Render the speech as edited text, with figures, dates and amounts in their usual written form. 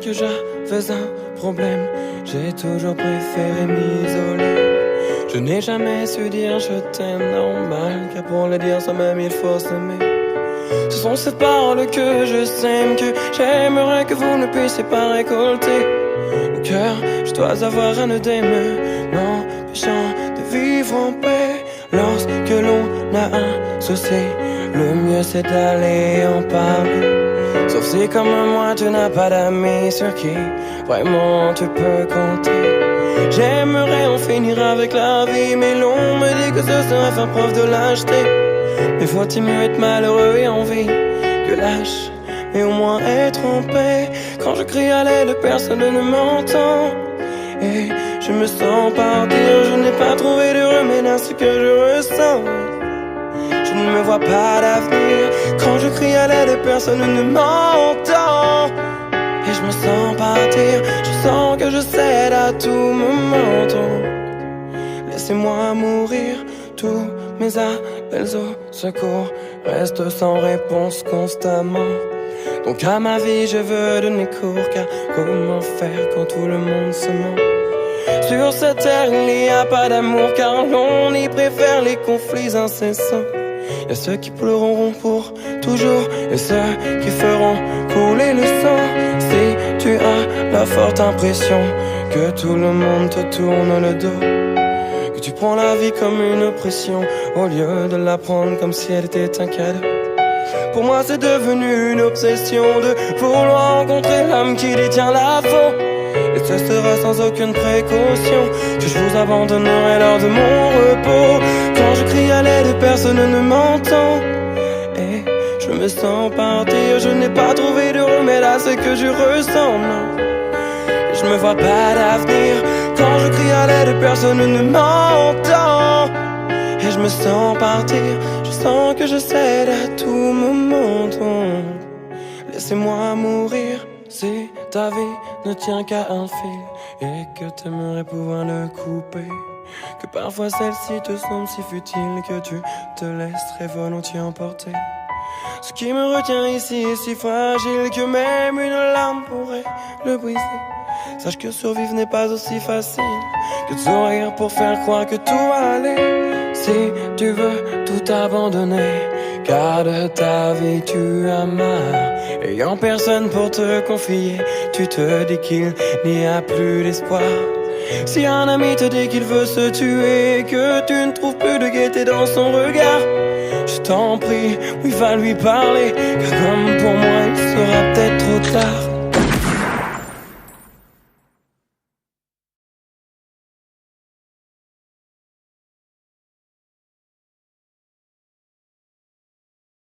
que j'avais un problème, j'ai toujours préféré m'isoler. Je n'ai jamais su dire je t'aime normal, car pour le dire soi-même il faut s'aimer. Ce sont ces paroles que je sème, que j'aimerais que vous ne puissiez pas récolter. Au cœur, je dois avoir un œdème, m'empêchant de vivre en paix. Lorsque l'on a un souci, le mieux c'est d'aller en parler. Sauf si comme moi tu n'as pas d'amis sur qui vraiment tu peux compter. J'aimerais en finir avec la vie, mais l'on me dit que ce serait faire preuve de lâcheté. Mais faut-il mieux être malheureux et en vie que lâche, mais au moins être en paix. Quand je crie à l'aide, personne ne m'entend. Et je me sens partir, je n'ai pas trouvé de remède à ce que je ressens. Je ne me vois pas d'avenir. Quand je crie à l'aide, personne ne m'entend. Et je me sens partir, je sens que je cède à tout moment. Laissez-moi mourir, tous mes appels au secours restent sans réponse constamment. Donc à ma vie je veux donner cours, car comment faire quand tout le monde se ment? Sur cette terre il n'y a pas d'amour, car l'on y préfère les conflits incessants. Y'a ceux qui pleureront pour toujours et ceux qui feront couler le sang. Si tu as la forte impression que tout le monde te tourne le dos, que tu prends la vie comme une oppression au lieu de la prendre comme si elle était un cadeau. Pour moi c'est devenu une obsession de vouloir rencontrer l'âme qui détient la faute. Et ce sera sans aucune précaution que je vous abandonnerai lors de mon repos. Quand je crie à l'aide, personne ne m'entend. Et je me sens partir, je n'ai pas trouvé de remède à ce que je ressens, non. Et je me vois pas d'avenir. Quand je crie à l'aide, personne ne m'entend. Et je me sens partir, je sens que je cède à tout moment. Laissez-moi mourir. Si ta vie ne tient qu'à un fil et que t'aimerais pouvoir le couper, que parfois celle-ci te semble si futile que tu te laisserais volontiers emporter. Ce qui me retient ici est si fragile que même une larme pourrait le briser. Sache que survivre n'est pas aussi facile que de sourire pour faire croire que tout va aller. Si tu veux tout abandonner, garde ta vie, tu as marre. Ayant personne pour te confier, tu te dis qu'il n'y a plus d'espoir. Si un ami te dit qu'il veut se tuer, que tu ne trouves plus de gaieté dans son regard, je t'en prie, oui va lui parler, car comme pour moi il sera peut-être trop tard.